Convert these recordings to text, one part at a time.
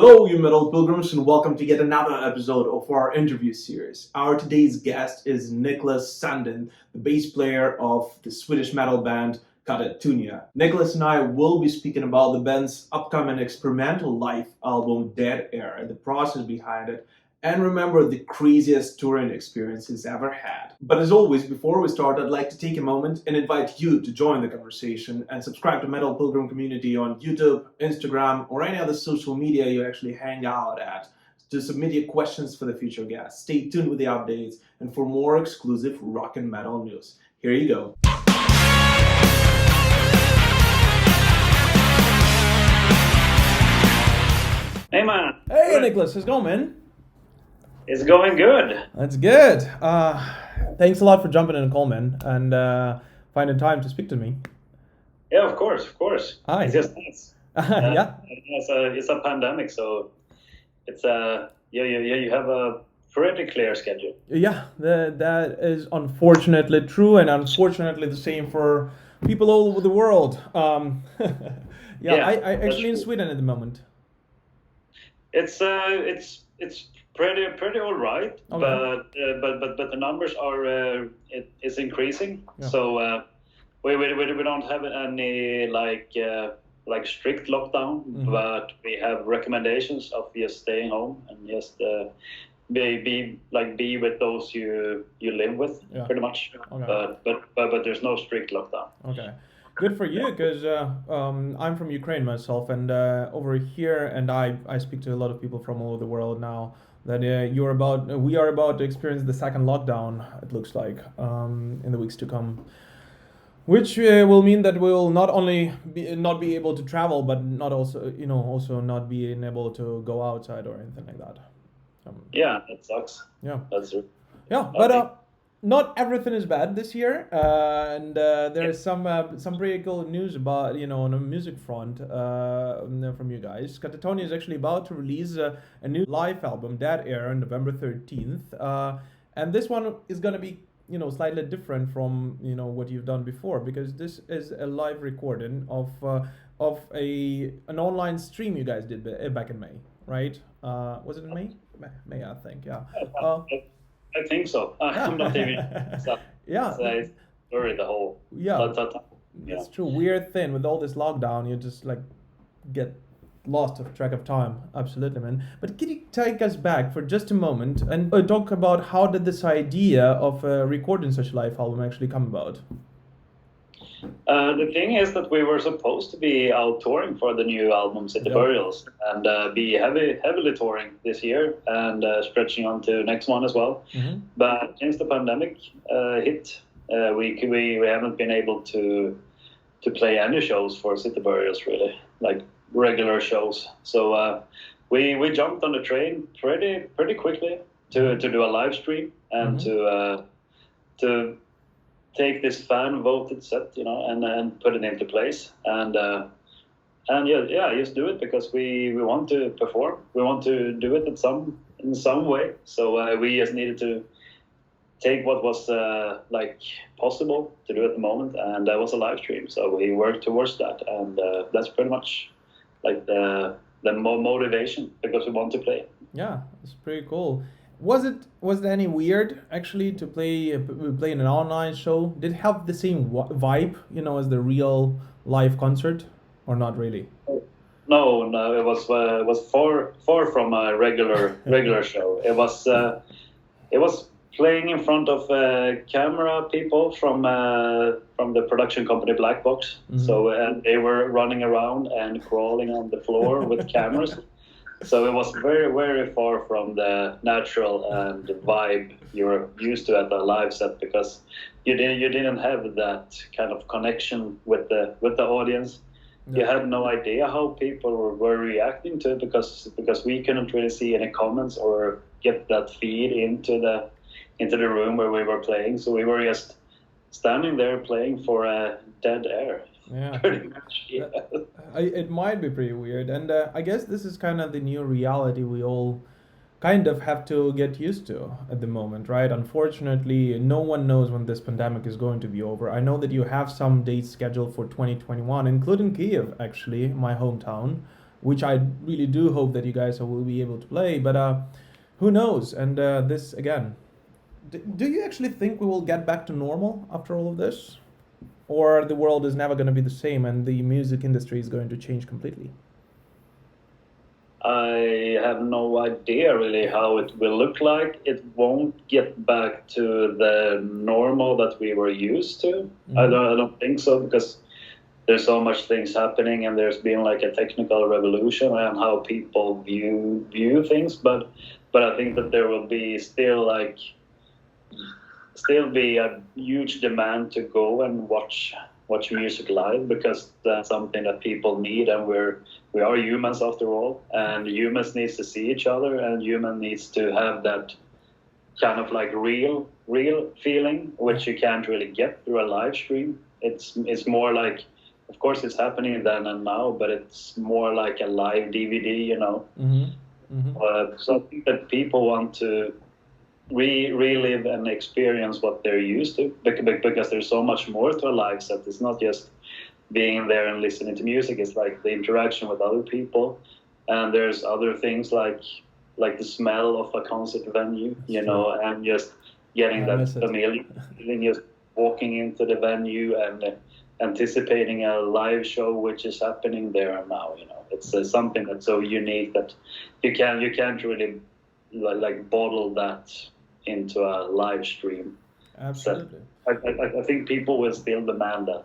Hello, you metal pilgrims, and welcome to yet another episode of our interview series. Our today's guest is Niklas Sandin, the bass player of the Swedish metal band Katatonia. Niklas and I will be speaking about the band's upcoming experimental live album Dead Air, the process behind it, and remember the craziest touring experience he's ever had. But as always, before we start, I'd like to take a moment and invite you to join the conversation and subscribe to Metal Pilgrim Community on YouTube, Instagram, or any other social media you actually hang out at to submit your questions for the future guests. Stay tuned with the updates and for more exclusive rock and metal news. Here you go. Hey man. Hey Niklas, how's it going, man? It's going good. That's good. Thanks a lot for jumping in, Coleman, and finding time to speak to me. Yeah, of course. Hi. It's just nice. Yeah. It's a pandemic, so it's you have a pretty clear schedule. Yeah, that is unfortunately true, and unfortunately the same for people all over the world. Yeah, I that's actually in true. Sweden at the moment. It's pretty all right, Okay. but the numbers are it's increasing. Yeah. So we don't have any like strict lockdown, Mhm. but we have recommendations of just staying home and just be with those you live with, Yeah. pretty much. Okay. But there's no strict lockdown. Okay. Good for you, because I'm from Ukraine myself, and over here, and I speak to a lot of people from all over the world now. That we are about to experience the second lockdown. It looks like in the weeks to come, which will mean that we will not only not be able to travel, but not also not being able to go outside or anything like that. Yeah, that sucks. Yeah. That's true. Yeah, but not everything is bad this year, and there is some pretty cool news about on the music front from you guys. Katatonia is actually about to release a new live album, Dead Air, on November 13th, and this one is gonna be slightly different from what you've done before, because this is a live recording of an online stream you guys did back in May, right? Was it in May? May, I think, yeah. I think so. I'm not even. Yeah. It's blurry the whole. Yeah. Yeah. It's true. Weird thing with all this lockdown, you just like get lost of track of time. Absolutely, man. But can you take us back for just a moment and talk about how did this idea of recording such a live album actually come about? The thing is that we were supposed to be out touring for the new album City Yeah. Burials and be heavily touring this year and stretching on to next one as well. Mm-hmm. But since the pandemic hit, we haven't been able to play any shows for City Burials, really, like regular shows. So we jumped on the train pretty quickly to do a live stream and to take this fan voted set, and put it into place, and just do it because we want to perform. We want to do it in some way. So we just needed to take what was possible to do at the moment, and that was a live stream. So we worked towards that, and that's pretty much like the motivation, because we want to play. Yeah, it's pretty cool. Was it any weird actually to play in an online show? Did it have the same vibe, as the real live concert, or not really? No, it was far from a regular show. It was playing in front of camera people from the production company Black Box. Mhm. So they were running around and crawling on the floor with cameras. So it was very, very far from the natural and the vibe you're used to at a live set, because you didn't have that kind of connection with the audience. You had no idea how people were reacting to it, because we couldn't really see any comments or get that feed into the room where we were playing. So we were just standing there playing for dead air. Yeah. Pretty much, yeah. It might be pretty weird, and I guess this is kind of the new reality we all kind of have to get used to at the moment, right? Unfortunately, no one knows when this pandemic is going to be over. I know that you have some dates scheduled for 2021, including Kiev, actually, my hometown. which I really do hope that you guys will be able to play. But who knows? And this again, do you actually think we will get back to normal after all of this? Or the world is never going to be the same and the music industry is going to change completely? I have no idea really how it will look like. It won't get back to the normal that we were used to. I don't think so, because there's so much things happening, and there's been like a technical revolution and how people view things. But I think that there will be still be a huge demand to go and watch music live, because that's something that people need, and we are humans after all, and humans needs to see each other, and human needs to have that kind of like real feeling, which you can't really get through a live stream. It's more like, of course it's happening then and now, but it's more like a live DVD, you know. So I think that people want to relive and experience what they're used to, because there's so much more to a live set. It's not just being there and listening to music. It's like the interaction with other people, and there's other things like the smell of a concert venue, you know, and just getting that familiar feeling, just walking into the venue and anticipating a live show which is happening there and now. You know, it's something that's so unique that you can't really like bottle that into a live stream. Absolutely. So I think people will still demand that,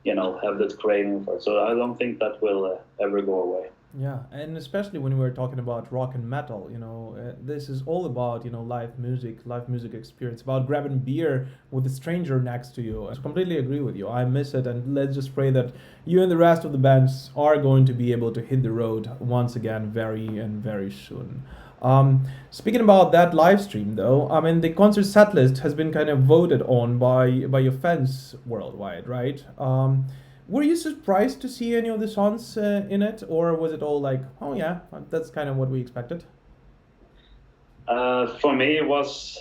you know, have that craving for it. So I don't think that will ever go away. Yeah, and especially when we're talking about rock and metal, you know, this is all about, you know, live music experience, about grabbing beer with a stranger next to you. I completely agree with you. I miss it, and let's just pray that you and the rest of the bands are going to be able to hit the road once again very soon. Speaking about that live stream, though, I mean, the concert set list has been kind of voted on by your fans worldwide, right? Were you surprised to see any of the songs in it, or was it all like, oh yeah, that's kind of what we expected? For me, it was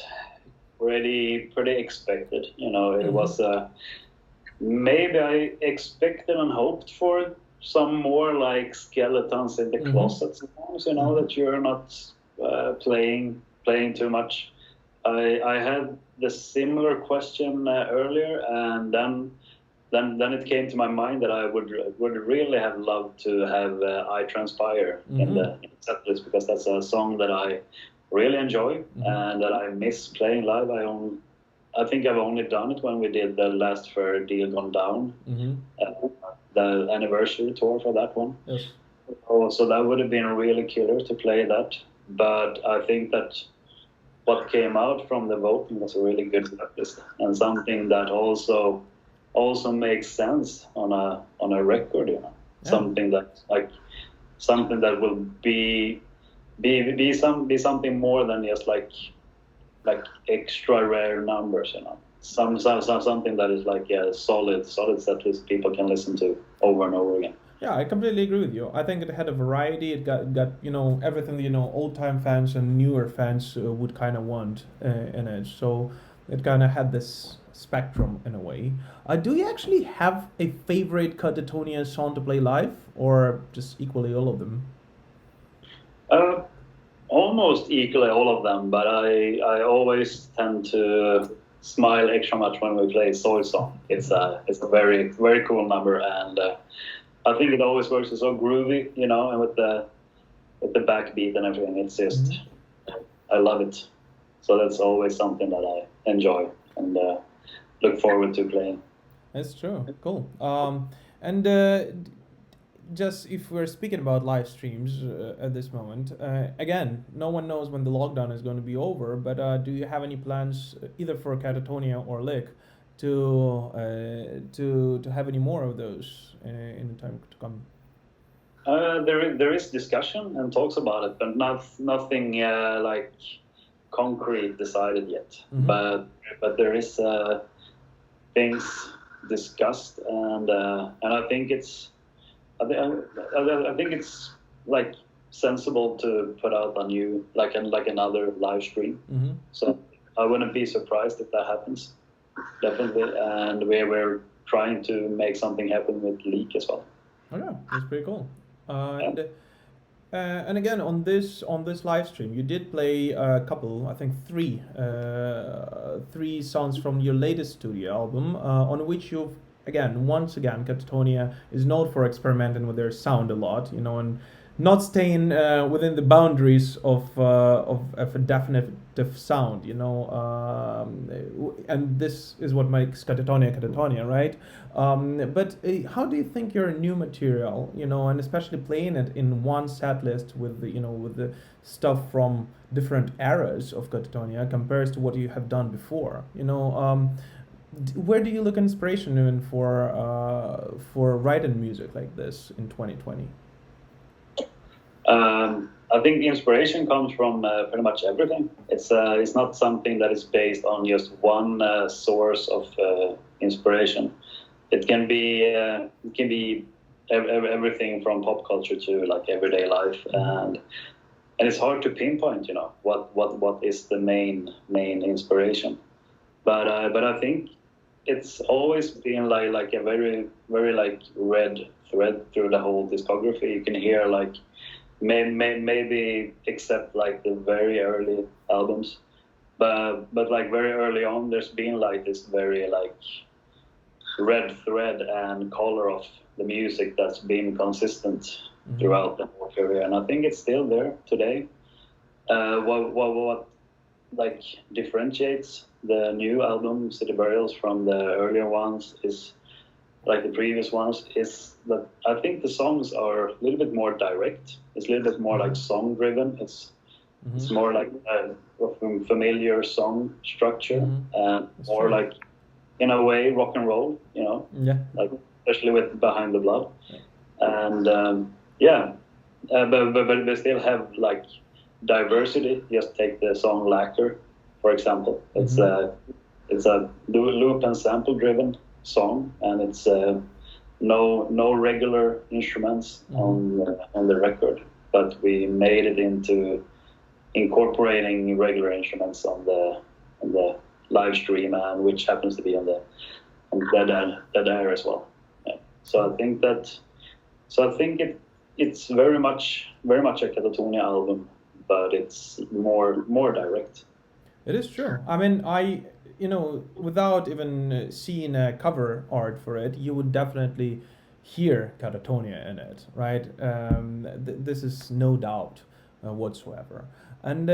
pretty expected. You know, it was maybe I expected and hoped for some more like skeletons in the closet songs. You know, that you're not playing too much. I had the similar question earlier, and then it came to my mind that I would really have loved to have I Transpire in the set list, because that's a song that I really enjoy and that I miss playing live. I think I've only done it when we did the last Fair Deal Gone Down, the anniversary tour for that one. Yes. So that would have been really killer to play that. But I think that what came out from the voting was a really good set list, and something that also makes sense on a record, you know. Yeah. Something that will be something more than just like extra rare numbers, you know. Something that is like a solid set list people can listen to over and over again. Yeah, I completely agree with you. I think it had a variety. It got you know, everything, you know, old time fans and newer fans would kind of want in it. So it kind of had this spectrum in a way. Do you actually have a favorite Katatonia song to play live, or just equally all of them? Almost equally all of them, but I always tend to smile extra much when we play Soil Song. It's a very very cool number, and I think it always works. It's so groovy, you know, and with the backbeat and everything. It's just I love it. So that's always something that I enjoy and look forward to playing. That's true. Cool. And just if we're speaking about live streams at this moment, again, no one knows when the lockdown is going to be over, but do you have any plans either for Katatonia or Lik to have any more of those in the time to come? There is discussion and talks about it, but nothing like concrete decided yet. But there is things discussed, and I think I think it's like sensible to put out a new like another live stream. So I wouldn't be surprised if that happens. Definitely, and we're trying to make something happen with Lik as well. Oh yeah, that's pretty cool. And and again on this live stream, you did play a couple, I think three songs from your latest studio album, on which you've once again Katatonia is known for experimenting with their sound a lot, and not staying within the boundaries of a definitive sound, and this is what makes Katatonia, right? But how do you think your new material, and especially playing it in one set list with with the stuff from different eras of Katatonia compares to what you have done before? Where do you look inspiration even for writing music like this in 2020? I think the inspiration comes from pretty much everything. It's not something that is based on just one source of inspiration. It can be everything from pop culture to like everyday life, and it's hard to pinpoint, what is the main inspiration. But I think it's always been like a very very like red thread through the whole discography. You can hear like maybe except like the very early albums, but like very early on, there's been like this very like red thread and color of the music that's been consistent throughout the whole career, and I think it's still there today. What like differentiates the new album City Burials from the earlier ones is like the previous ones is that I think the songs are a little bit more direct. It's a little bit more like song driven. It's more like a familiar song structure and more like in a way rock and roll, like especially with Behind the Blood. And but they still have like diversity. Just take the song Lacquer, for example. It's a loop and sample driven song, and it's no regular instruments on the record, but we made it into incorporating regular instruments on the live stream, and which happens to be on the Dead Air as well. Yeah. So I think it's very much a Katatonia album, but it's more direct. It is true. I mean, without even seeing a cover art for it, you would definitely hear Katatonia in it, right? This is no doubt whatsoever. And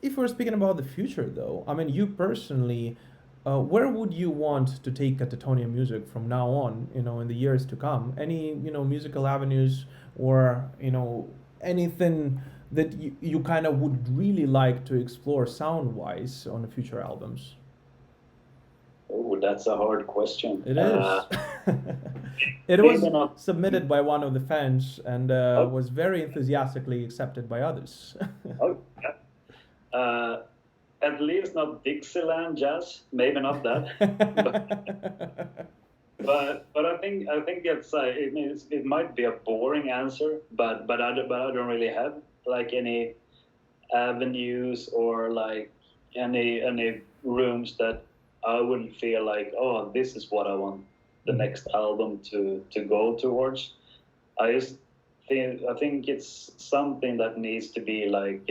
if we're speaking about the future, though, I mean, you personally, where would you want to take Katatonia music from now on? In the years to come, any musical avenues or anything that you kind of would really like to explore sound-wise on the future albums? Oh, that's a hard question. It is. It was submitted by one of the fans and was very enthusiastically accepted by others. At least not Dixieland jazz, maybe not that. But I think it might be a boring answer, but I don't really have like any avenues or like any rooms that I would feel like, oh, this is what I want the next album to go towards. I think it's something that needs to be like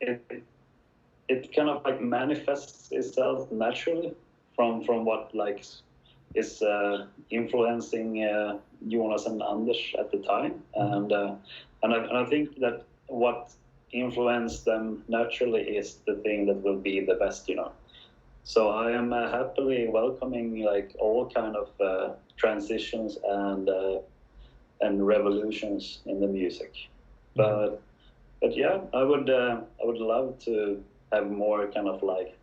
it kind of like manifests itself naturally from what like is influencing Jonas and Anders at the time, and I think that what influenced them naturally is the thing that will be the best, So I am happily welcoming like all kind of transitions and revolutions in the music, but yeah, I would love to have more kind of like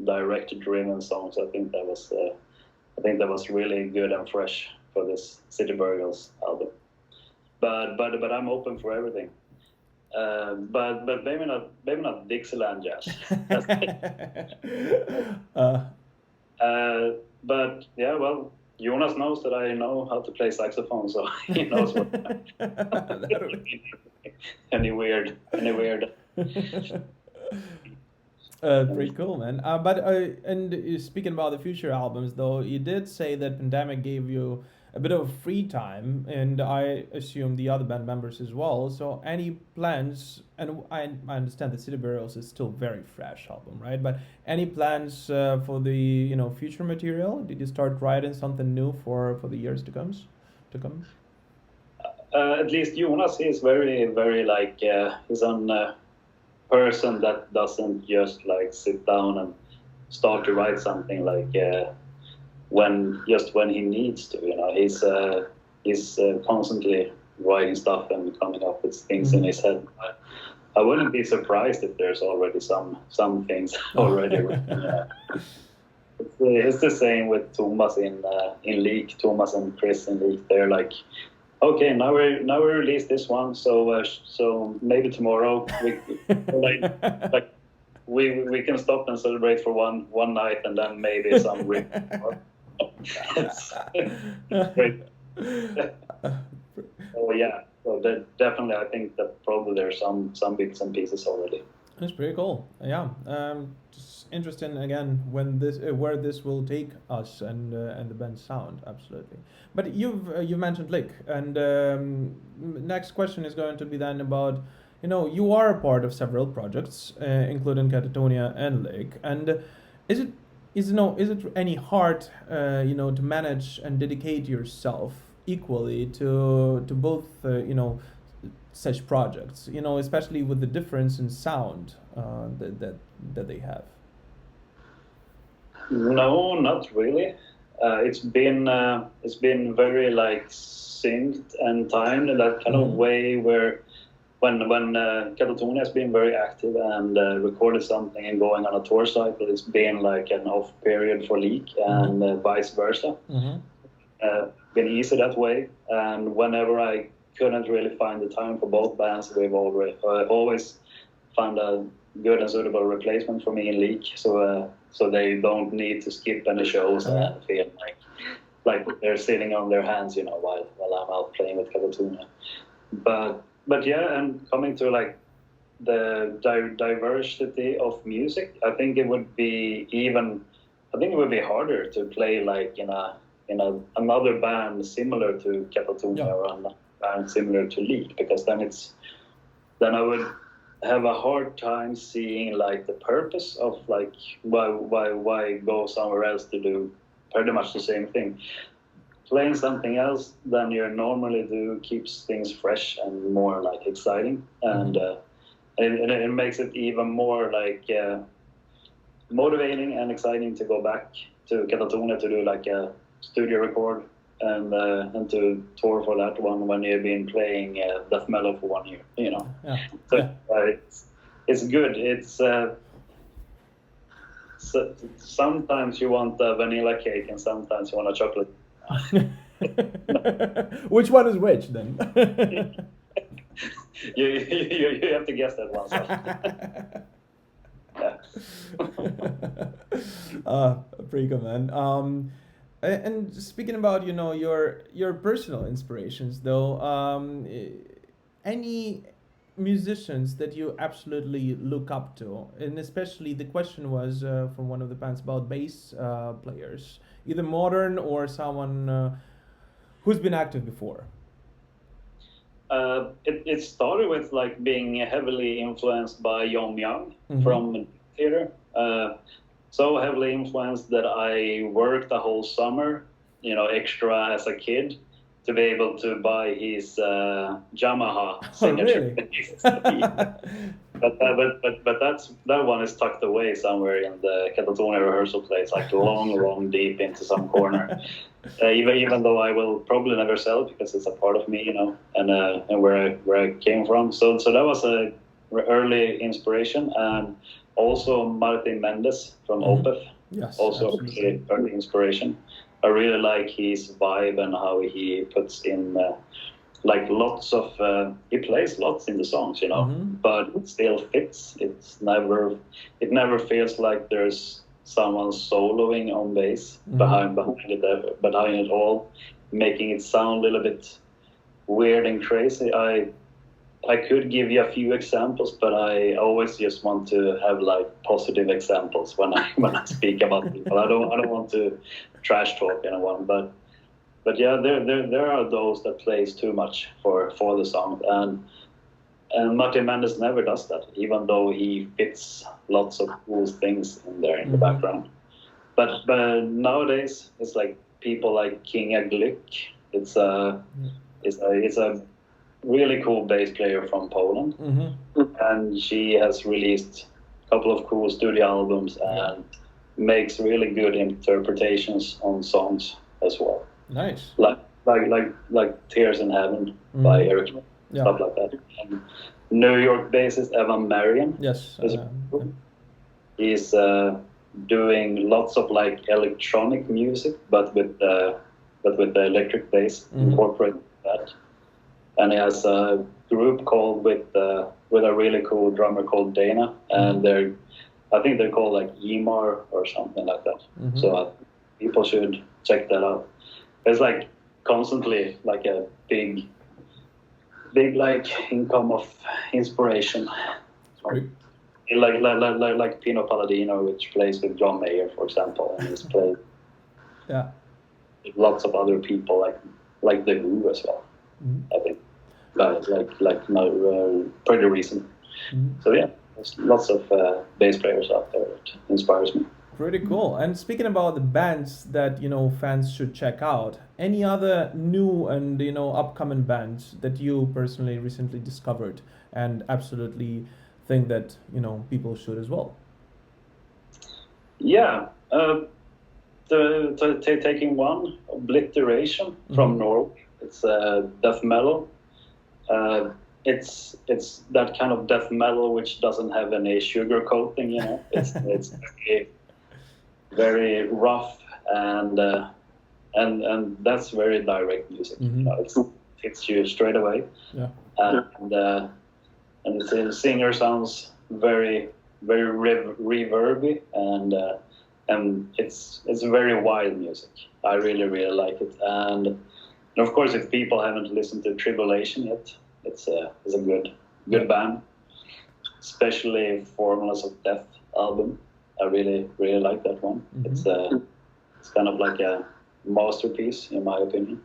direct driven songs. I think that was really good and fresh for this City Burials album. But I'm open for everything. But maybe not Dixieland jazz. But yeah, well, Jonas knows that I know how to play saxophone, so he knows what. Any weird. Pretty cool, man. But speaking about the future albums, though, you did say that pandemic gave you a bit of free time, and I assume the other band members as well. So any plans? And I understand that City Burials is still very fresh album, right? But any plans for the future material? Did you start writing something new for the years to come? At least Jonas is very, very like he's a person that doesn't just like sit down and start to write something like when he needs to. He's constantly writing stuff and coming up with things in his head. I wouldn't be surprised if there's already some things already written. It's the same with Thomas in Lik. Thomas and Chris in Lik. They're like, okay, now we release this one. So maybe tomorrow we can stop and celebrate for one night, and then maybe some. It's great. Oh yeah. So definitely, I think that probably there's some bits and pieces already. That's pretty cool. Yeah. Just interesting again when where this will take us and the band's sound. Absolutely. But you mentioned Lik, and next question is going to be then about you are a part of several projects, including Katatonia and Lik, and is it any hard to manage and dedicate yourself equally to both such projects, especially with the difference in sound that they have? No, not really. It's been very like synced and timed in that kind of way where when Katatonia has been very active and recorded something and going on a tour cycle, it's been like an off period for Lik and vice versa. Been easy that way, and whenever I couldn't really find the time for both bands, we've always found a good and suitable replacement for me in Lik, so they don't need to skip any shows and feel like they're sitting on their hands, while I'm out playing with Katatonia. But yeah, and coming to like the diversity of music, I think it would be harder to play like in another band similar to Katatonia or another band similar to Lik, because then I would have a hard time seeing like the purpose of like why go somewhere else to do pretty much the same thing. Playing something else than you normally do keeps things fresh and more like exciting, and it makes it even more like motivating and exciting to go back to Katatonia to do like a studio record and to tour for that one when you've been playing death metal for 1 year, it's good. It's sometimes you want a vanilla cake and sometimes you want a chocolate. Which one is which then? you have to guess that one. Pretty good, man. And speaking about your personal inspirations, though, any musicians that you absolutely look up to, and especially the question was from one of the bands about bass players, either modern or someone who's been active before. It started with like being heavily influenced by Young Young from theater. So heavily influenced that I worked the whole summer, extra as a kid, to be able to buy his Yamaha signature. But that one is tucked away somewhere in the Katatonia rehearsal place, like long deep into some corner. Even though I will probably never sell it because it's a part of me, and where I came from. So that was a early inspiration, and also Martin Mendes from Opeth. Yes, also early inspiration. I really like his vibe and how he puts in like lots of he plays lots in the songs, but it still fits. It never feels like there's someone soloing on bass behind it all, making it sound a little bit weird and crazy. I could give you a few examples, but I always just want to have like positive examples when I speak about people. I don't want to trash talk anyone, but but yeah, there are those that plays too much for the song, and Martin Mendes never does that, even though he fits lots of cool things in there in the background. But nowadays it's like people like Katatonia Lik. It's a really cool bass player from Poland, and she has released a couple of cool studio albums and makes really good interpretations on songs as well. Nice. Like Tears in Heaven by Eric, stuff like that. And New York bassist Evan Marion. Yes. He's doing lots of like electronic music, but with the electric bass incorporated that. And he has a group called with a really cool drummer called Dana, and I think they're called like EMAR or something like that. So people should check that out. It's like constantly like a big like income of inspiration. Like Pino Palladino, which plays with John Mayer, for example, and he's played with lots of other people like The Who as well. I think pretty recent. So yeah, there's lots of bass players out there that inspires me. Pretty cool. And speaking about the bands that fans should check out, any other new and upcoming bands that you personally recently discovered and absolutely think that people should as well? Yeah, taking one, Obliteration from Norway. It's death metal. It's that kind of death metal which doesn't have any sugar coating. It's very rough and that's very direct music. It hits you straight away. And the singer sounds very reverby and it's very wild music. I really like it. And of course, if people haven't listened to Tribulation yet, it's a good band, especially Formulas of Death album. I really like that one. It's kind of like a masterpiece in my opinion.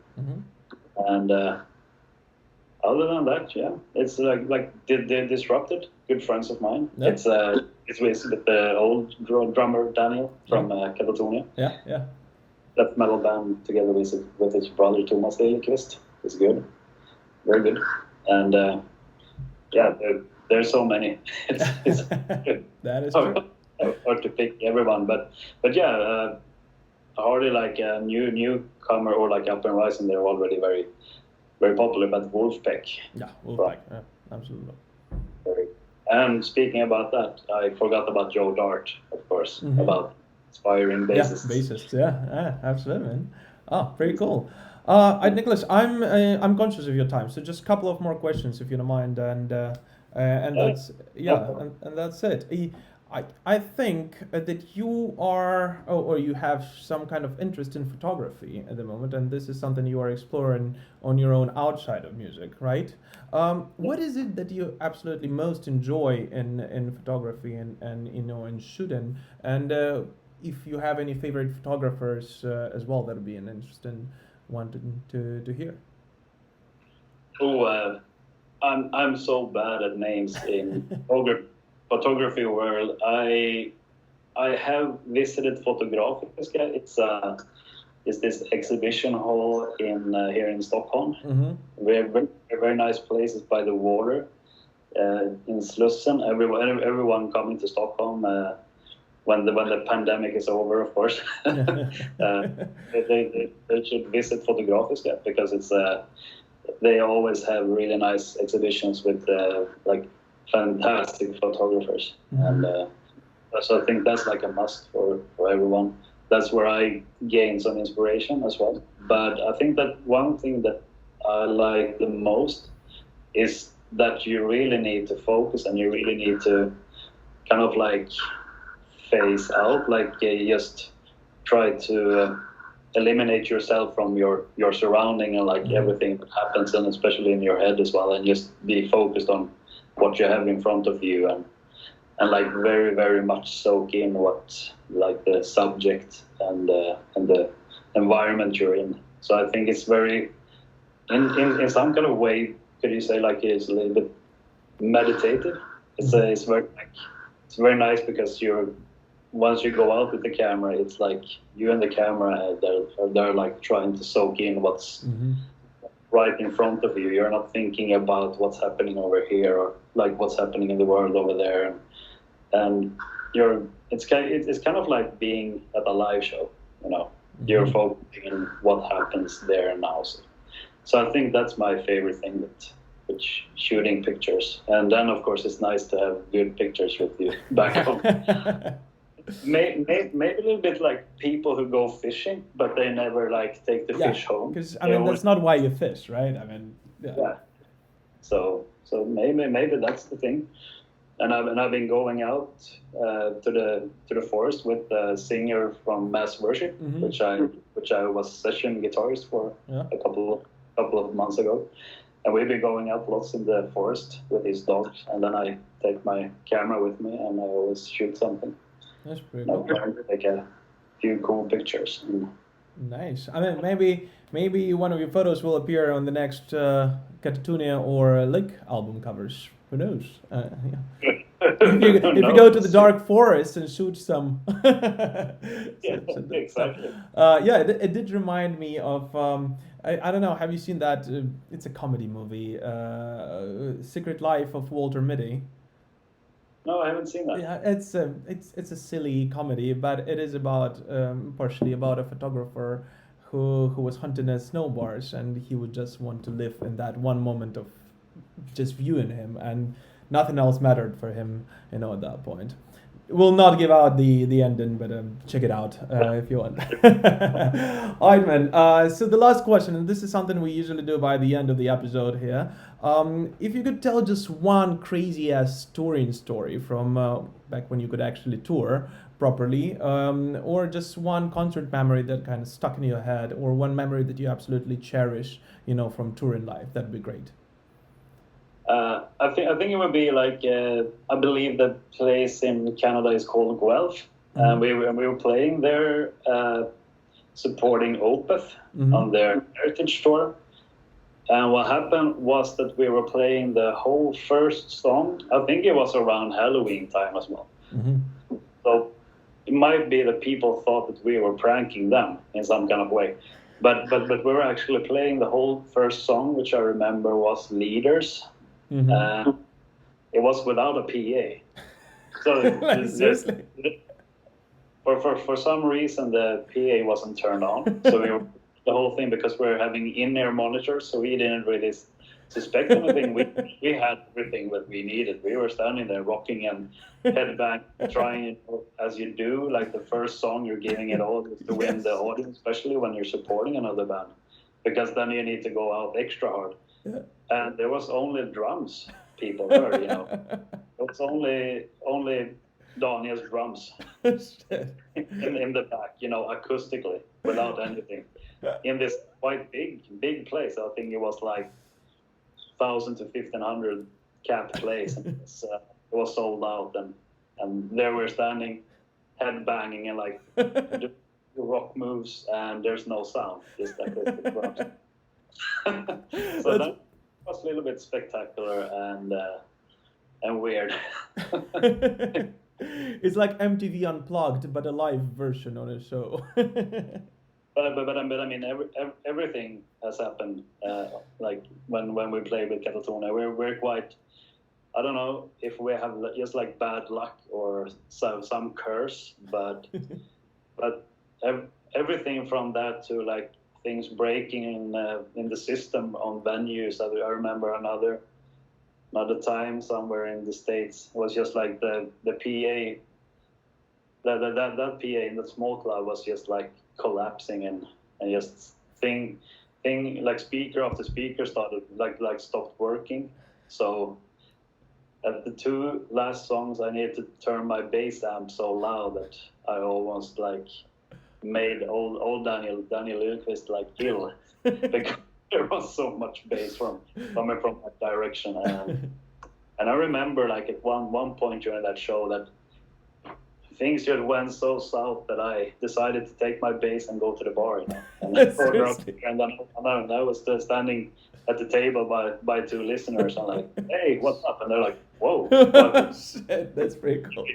And other than that, it's like Disrupted, good friends of mine. It's with the old drummer Daniel from Katatonia. That metal band together with his brother Thomas Delekvist is good, very good. And there's so many. It's that is true. Hard to pick everyone, but hardly like a newcomer or like up and rising. They're already very popular. But Wolfpack. Yeah, Wolfpack. Yeah, absolutely. And speaking about that, I forgot about Joe Dart, of course, about inspiring bassists. Yeah, bassists. Yeah, absolutely, man. Oh, pretty cool. Niklas, I'm conscious of your time, so just a couple of more questions, if you don't mind, and that's and that's it. I think that you are, or you have some kind of interest in photography at the moment, and this is something you are exploring on your own outside of music, right? What is it that you absolutely most enjoy in photography and in shooting? And if you have any favorite photographers as well, that would be an interesting one to hear. Oh, I'm so bad at names in photography world. I have visited Fotografiska. It's this exhibition hall here in Stockholm. Very nice places by the water in Slussen. Everyone coming to Stockholm when the pandemic is over, of course. They should visit Fotografiska because it's they always have really nice exhibitions with like fantastic photographers, and so I think that's like a must for everyone. That's where I gain some inspiration as well. But I think that one thing that I like the most is that you really need to focus and you really need to kind of like phase out, like just try to eliminate yourself from your surrounding and like everything that happens, and especially in your head as well, and just be focused on what you have in front of you, and like very, very much soak in what like the subject and the environment you're in. So I think it's very, in some kind of way, could you say like it's a little bit meditative. It's very nice because once you go out with the camera, it's like you and the camera, they're like trying to soak in what's right in front of you. You're not thinking about what's happening over here or like what's happening in the world over there, and it's kind of like being at a live show. You know, you're focusing on what happens there and now. So I think that's my favorite thing with shooting pictures. And then of course it's nice to have good pictures with you back home. Maybe a little bit like people who go fishing, but they never like take the fish home. Because I mean that's not why you fish, right? I mean, yeah. So maybe that's the thing. And I've been going out to the forest with the singer from Mass Worship, which I was session guitarist for a couple of months ago. And we've been going out lots in the forest with his dogs, and then I take my camera with me and I always shoot something. That's pretty cool. Take a few cool pictures. Nice. I mean, maybe one of your photos will appear on the next Katatonia or Lik album covers. Who knows? If you go to the dark forest and shoot some. Exactly. It did remind me of. I don't know. Have you seen that? It's a comedy movie, Secret Life of Walter Mitty. No, I haven't seen that. Yeah, it's a silly comedy, but it is about partially about a photographer who was hunting at snow bars, and he would just want to live in that one moment of just viewing him, and nothing else mattered for him, at that point. We'll not give out the ending, but check it out if you want. All right, man. So the last question, and this is something we usually do by the end of the episode here. If you could tell just one crazy-ass touring story from back when you could actually tour properly, or just one concert memory that kind of stuck in your head, or one memory that you absolutely cherish, from touring life, that'd be great. I think it would be like I believe the place in Canada is called Guelph, and we were playing there, supporting Opeth on their heritage tour. And what happened was that we were playing the whole first song. I think it was around Halloween time as well. So it might be that people thought that we were pranking them in some kind of way. But we were actually playing the whole first song, which I remember was Leaders. It was without a PA. So seriously? For some reason the PA wasn't turned on. So we were the whole thing because we were having in-ear monitors, so we didn't really suspect anything. We had everything that we needed. We were standing there rocking and headbang, trying as you do. Like the first song, you're giving it all to win the audience, especially when you're supporting another band, because then you need to go out extra hard. Yeah. And there was only drums people heard, It was only Daniel's drums in the back, acoustically, without anything. In this quite big place, I think it was like 1,000 to 1,500 cap place. And it was sold out, and there we're standing, head banging, and like rock moves, and there's no sound, just acoustic drums. So that was a little bit spectacular and weird. It's like MTV Unplugged, but a live version on a show. But I mean, everything has happened. Like when we play with Katatonia, we're quite. I don't know if we have just like bad luck or some curse, but everything from that to like things breaking in the system on venues. I remember another time somewhere in the States was just like the PA. That PA in the small club was just like collapsing and just thing like speaker after speaker started like stopped working. So at the two last songs I needed to turn my bass amp so loud that I almost like made old Daniel Lilquist like ill because there was so much bass coming from that direction, and I remember like at one point during that show that things just went so south that I decided to take my bass and go to the bar, you know, and order up. And then I was still standing at the table by two listeners. I'm like, "Hey, what's up?" And they're like, "Whoa, what?" Shit, that's pretty cool.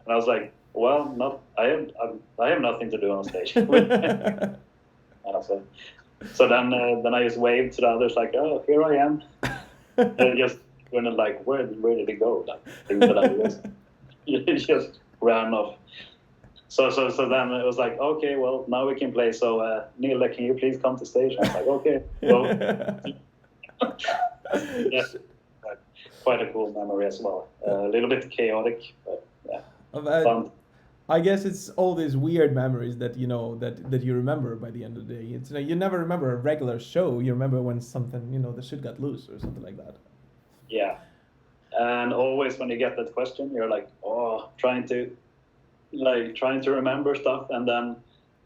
And I was like, "Well, I have nothing to do on stage." And so then I just waved to the others like, "Oh, here I am." And just went like, where did it go? Like, things that I was, it just ran off. So then it was like, okay, well, now we can play. So Neil, can you please come to stage? I was like, okay. So, yeah, quite a cool memory as well. A little bit chaotic, but yeah, fun. I guess it's all these weird memories that you know that you remember by the end of the day. It's you never remember a regular show. You remember when something the shit got loose or something like that. Yeah, and always when you get that question, you're like, trying to remember stuff, and then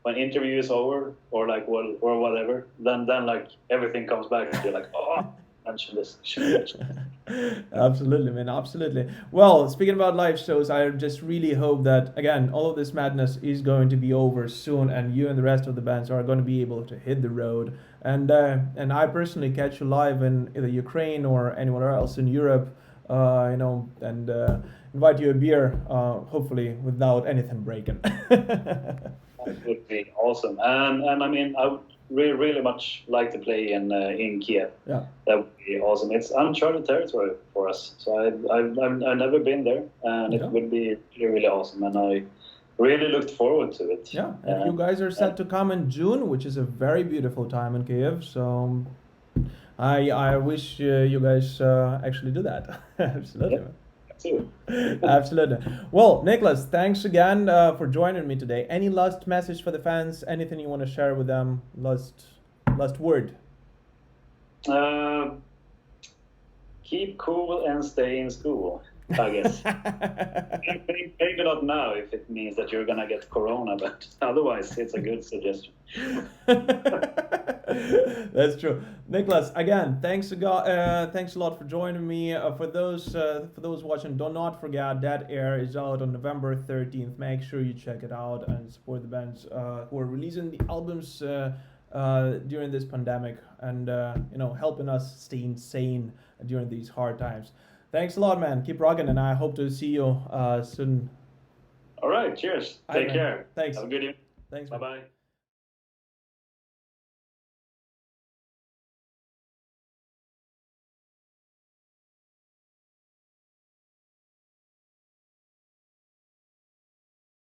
when interview is over or like or whatever, then like everything comes back, and you're like, mention this. Absolutely, man, absolutely. Well, speaking about live shows, I just really hope that again all of this madness is going to be over soon, and you and the rest of the bands are going to be able to hit the road. And I personally catch you live in either Ukraine or anywhere else in Europe, and invite you a beer, hopefully without anything breaking. That would be awesome, and I mean I would really much like to play in Kiev. Yeah, that would be awesome. It's uncharted territory for us, so I've never been there, and it would be really awesome, and I really looked forward to it. Yeah, and you guys are set to come in June, which is a very beautiful time in Kiev. So I wish you guys actually do that. Absolutely. Yeah. Too. Absolutely. Well, Niklas, thanks again for joining me today. Any last message for the fans? Anything you want to share with them? Last word. Keep cool and stay in school, I guess. Maybe not now if it means that you're gonna get corona, but otherwise it's a good suggestion. That's true. Niklas, again, thanks a lot for joining me. For those watching, do not forget Dead Air is out on November 13th. Make sure you check it out and support the bands who are releasing the albums during this pandemic and helping us stay insane during these hard times. Thanks a lot, man. Keep rocking, and I hope to see you soon. All right. Cheers. Take care. Thanks. Have a good evening. Thanks. Bye-bye.